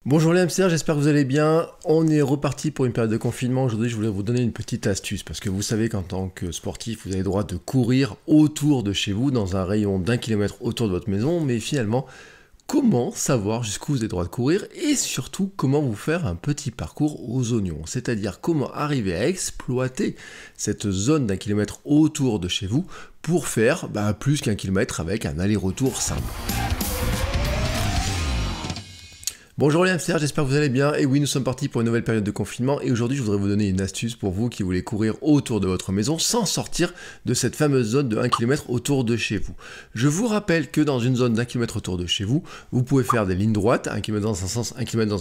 Bonjour les hamsters, j'espère que vous allez bien. On est reparti pour une période de confinement. Aujourd'hui, je voulais vous donner une petite astuce parce que vous savez qu'en tant que sportif, vous avez le droit de courir autour de chez vous dans un rayon d'1 km autour de votre maison. Mais finalement, comment savoir jusqu'où vous avez le droit de courir et surtout comment vous faire un petit parcours aux oignons, c'est-à-dire comment arriver à exploiter cette zone d'1 km autour de chez vous pour faire plus qu'1 km avec un aller-retour simple. Bonjour les hamsters, j'espère que vous allez bien. Et oui, nous sommes partis pour une nouvelle période de confinement et aujourd'hui je voudrais vous donner une astuce pour vous qui voulez courir autour de votre maison sans sortir de cette fameuse zone de 1 km autour de chez vous. Je vous rappelle que dans une zone d'1 km autour de chez vous, vous pouvez faire des lignes droites, 1 km dans un sens, 1 km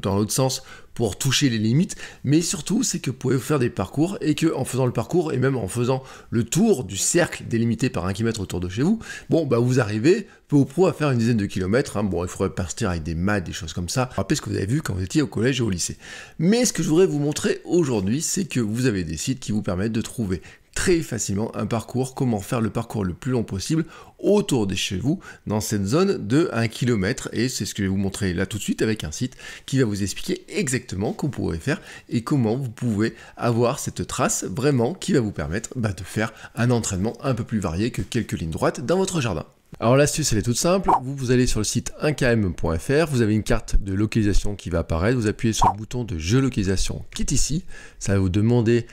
dans l'autre sens pour toucher les limites, mais surtout c'est que vous pouvez faire des parcours et que en faisant le parcours et même en faisant le tour du cercle délimité par 1 km autour de chez vous, vous arrivez peu ou prou à faire une dizaine de kilomètres. Bon, il faudrait partir avec des maths, des choses comme ça. Rappelez ce que vous avez vu quand vous étiez au collège et au lycée. Mais ce que je voudrais vous montrer aujourd'hui, c'est que vous avez des sites qui vous permettent de trouver très facilement un parcours, comment faire le parcours le plus long possible autour de chez vous dans cette zone de 1 km, et c'est ce que je vais vous montrer là tout de suite avec un site qui va vous expliquer exactement ce que vous pourrez faire et comment vous pouvez avoir cette trace vraiment qui va vous permettre de faire un entraînement un peu plus varié que quelques lignes droites dans votre jardin. Alors l'astuce elle est toute simple, vous allez sur le site 1km.fr, vous avez une carte de localisation qui va apparaître, vous appuyez sur le bouton de géolocalisation qui est ici, ça va vous demander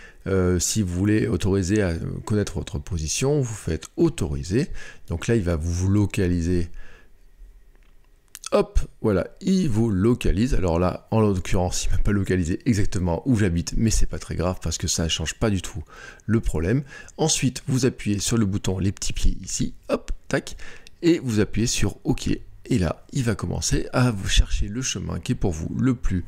si vous voulez autoriser à connaître votre position, vous faites autoriser, donc là il va vous localiser, hop, voilà, il vous localise. Alors là, en l'occurrence, il ne m'a pas localisé exactement où j'habite, mais c'est pas très grave parce que ça ne change pas du tout le problème. Ensuite, vous appuyez sur le bouton les petits pieds ici, hop, tac, et vous appuyez sur OK. Et là, il va commencer à vous chercher le chemin qui est pour vous le plus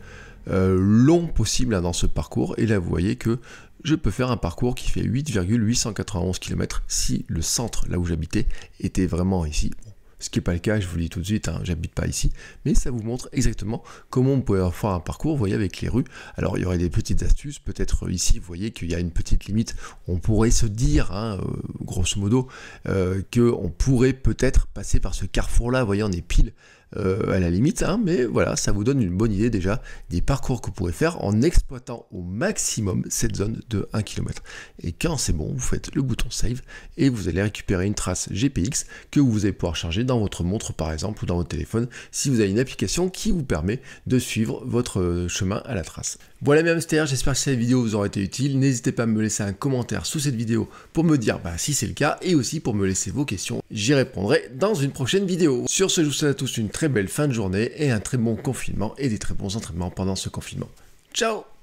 long possible dans ce parcours. Et là, vous voyez que je peux faire un parcours qui fait 8,891 km si le centre, là où j'habitais, était vraiment ici. Ce qui n'est pas le cas, je vous le dis tout de suite, j'habite pas ici, mais ça vous montre exactement comment on peut faire un parcours, vous voyez, avec les rues. Alors il y aurait des petites astuces, peut-être ici, vous voyez qu'il y a une petite limite, on pourrait se dire, grosso modo, qu'on pourrait peut-être passer par ce carrefour-là, vous voyez, on est pile à la limite, mais voilà, ça vous donne une bonne idée déjà des parcours que vous pourrez faire en exploitant au maximum cette zone de 1 km. Et quand c'est bon, vous faites le bouton Save et vous allez récupérer une trace GPX que vous allez pouvoir charger dans votre montre par exemple ou dans votre téléphone si vous avez une application qui vous permet de suivre votre chemin à la trace. Voilà mes hamsters, j'espère que cette vidéo vous aura été utile. N'hésitez pas à me laisser un commentaire sous cette vidéo pour me dire si c'est le cas et aussi pour me laisser vos questions. J'y répondrai dans une prochaine vidéo. Sur ce, je vous souhaite à tous une très belle fin de journée et un très bon confinement et des très bons entraînements pendant ce confinement. Ciao!